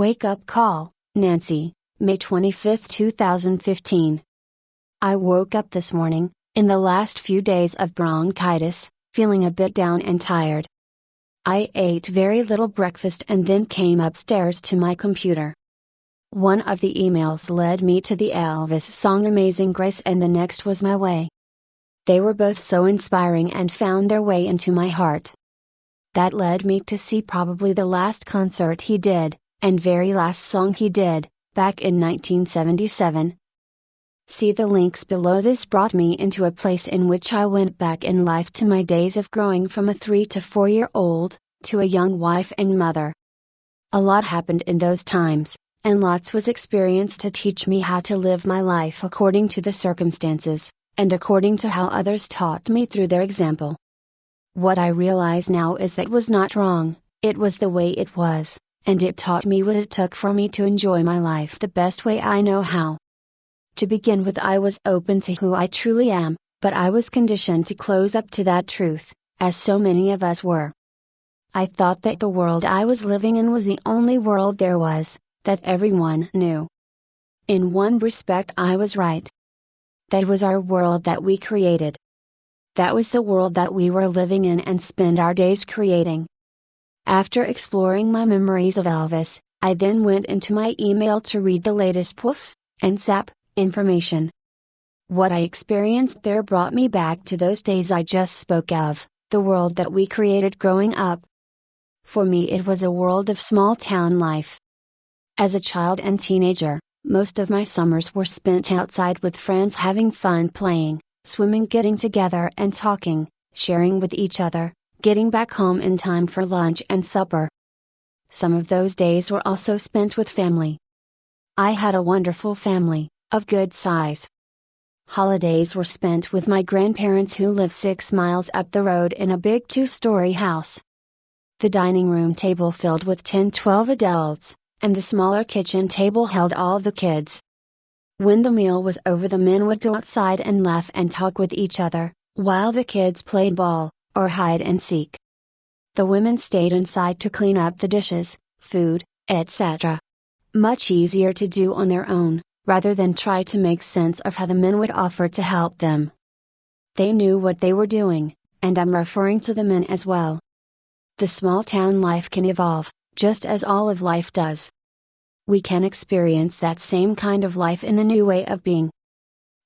Wake up call, Nancy, May 25, 2015. I woke up this morning, in the last few days of bronchitis, feeling a bit down and tired. I ate very little breakfast and then came upstairs to my computer. One of the emails led me to the Elvis song Amazing Grace and the next was My Way. They were both so inspiring and found their way into my heart. That led me to see probably the last concert he did, and very last song he did, back in 1977. See the links below. This brought me into a place in which I went back in life to my days of growing from a 3 to 4-year-old, to a young wife and mother. A lot happened in those times, and lots was experienced to teach me how to live my life according to the circumstances, and according to how others taught me through their example. What I realize now is that was not wrong, it was the way it was, and it taught me what it took for me to enjoy my life the best way I know how. To begin with, I was open to who I truly am, but I was conditioned to close up to that truth, as so many of us were. I thought that the world I was living in was the only world there was, that everyone knew. In one respect I was right. That was our world that we created. That was the world that we were living in and spend our days creating. After exploring my memories of Elvis, I then went into my email to read the latest poof, and zap, information. What I experienced there brought me back to those days I just spoke of, the world that we created growing up. For me it was a world of small town life. As a child and teenager, most of my summers were spent outside with friends having fun playing, swimming, getting together and talking, sharing with each other, getting back home in time for lunch and supper. Some of those days were also spent with family. I had a wonderful family, of good size. Holidays were spent with my grandparents who lived 6 miles up the road in a big 2-story house. The dining room table filled with 10-12 adults, and the smaller kitchen table held all the kids. When the meal was over, the men would go outside and laugh and talk with each other, while the kids played ball, or hide and seek. The women stayed inside to clean up the dishes, food, etc. Much easier to do on their own, rather than try to make sense of how the men would offer to help them. They knew what they were doing, and I'm referring to the men as well. The small town life can evolve, just as all of life does. We can experience that same kind of life in the new way of being.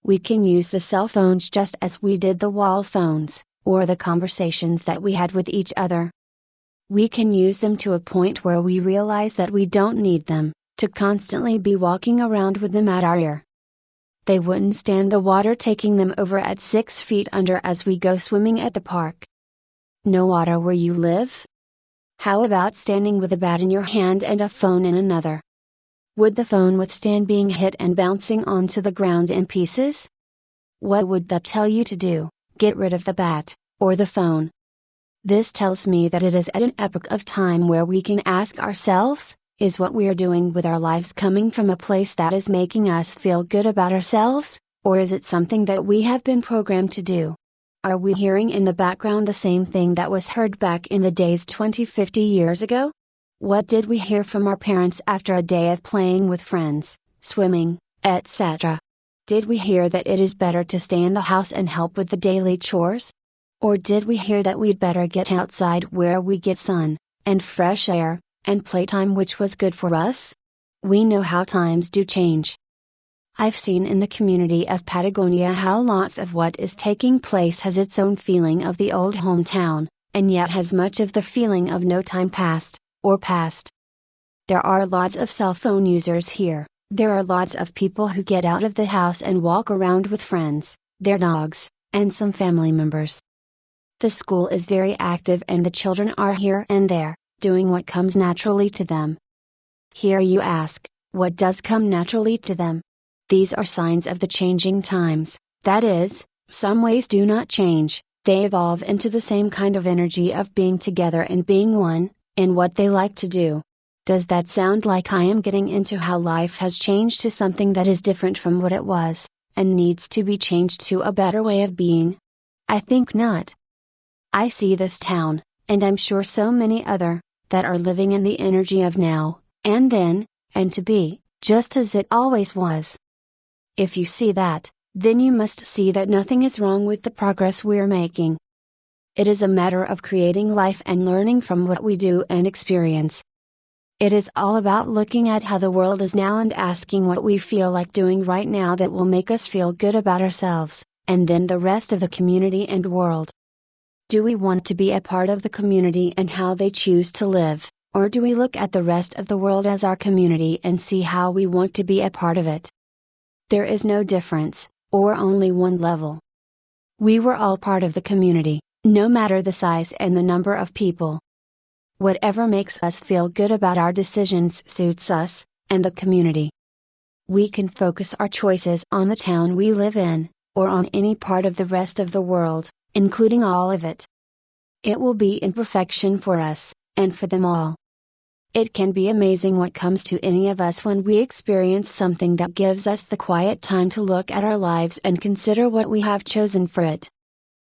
We can use the cell phones just as we did the wall phones, or the conversations that we had with each other. We can use them to a point where we realize that we don't need them, to constantly be walking around with them at our ear. They wouldn't stand the water taking them over at 6 feet under as we go swimming at the park. No water where you live? How about standing with a bat in your hand and a phone in another? Would the phone withstand being hit and bouncing onto the ground in pieces? What would that tell you to do? Get rid of the bat, or the phone? This tells me that it is at an epoch of time where we can ask ourselves, is what we are doing with our lives coming from a place that is making us feel good about ourselves, or is it something that we have been programmed to do? Are we hearing in the background the same thing that was heard back in the days 20-50 years ago? What did we hear from our parents after a day of playing with friends, swimming, etc.? Did we hear that it is better to stay in the house and help with the daily chores? Or did we hear that we'd better get outside where we get sun, and fresh air, and playtime, which was good for us? We know how times do change. I've seen in the community of Patagonia how lots of what is taking place has its own feeling of the old hometown, and yet has much of the feeling of no time past, or past. There are lots of cell phone users here, there are lots of people who get out of the house and walk around with friends, their dogs, and some family members. The school is very active and the children are here and there, doing what comes naturally to them. Here you ask, what does come naturally to them? These are signs of the changing times, that is, some ways do not change, they evolve into the same kind of energy of being together and being one, in what they like to do. Does that sound like I am getting into how life has changed to something that is different from what it was, and needs to be changed to a better way of being? I think not. I see this town, and I'm sure so many other, that are living in the energy of now, And then, and to be, just as it always was. If you see that, then you must see that nothing is wrong with the progress we're making. It is a matter of creating life and learning from what we do and experience. It is all about looking at how the world is now and asking what we feel like doing right now that will make us feel good about ourselves, and then the rest of the community and world. Do we want to be a part of the community and how they choose to live, or do we look at the rest of the world as our community and see how we want to be a part of it? There is no difference, or only one level. We were all part of the community, no matter the size and the number of people. Whatever makes us feel good about our decisions suits us, and the community. We can focus our choices on the town we live in, or on any part of the rest of the world, including all of it. It will be imperfection for us, and for them all. It can be amazing what comes to any of us when we experience something that gives us the quiet time to look at our lives and consider what we have chosen for it.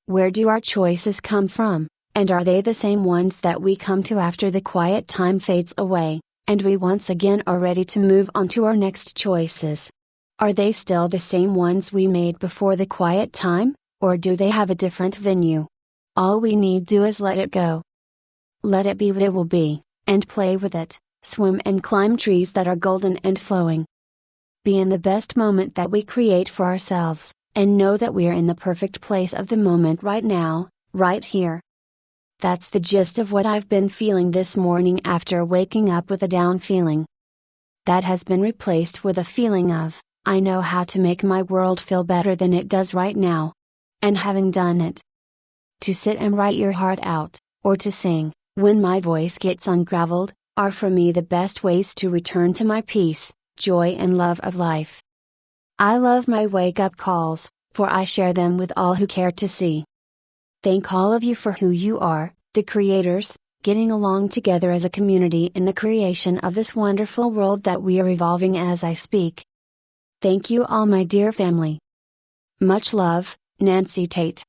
Where do our choices come from, and are they the same ones that we come to after the quiet time fades away, and we once again are ready to move on to our next choices? Are they still the same ones we made before the quiet time, or do they have a different venue? All we need do is let it go. Let it be what it will be, and play with it, swim and climb trees that are golden and flowing. Be in the best moment that we create for ourselves, and know that we're in the perfect place of the moment right now, right here. That's the gist of what I've been feeling this morning after waking up with a down feeling. That has been replaced with a feeling of, I know how to make my world feel better than it does right now. And having done it. To sit and write your heart out, or to sing, when my voice gets ungraveled, are for me the best ways to return to my peace, joy and love of life. I love my wake-up calls, for I share them with all who care to see. Thank all of you for who you are, the creators, getting along together as a community in the creation of this wonderful world that we are evolving as I speak. Thank you all, my dear family. Much love, Nancy Tate.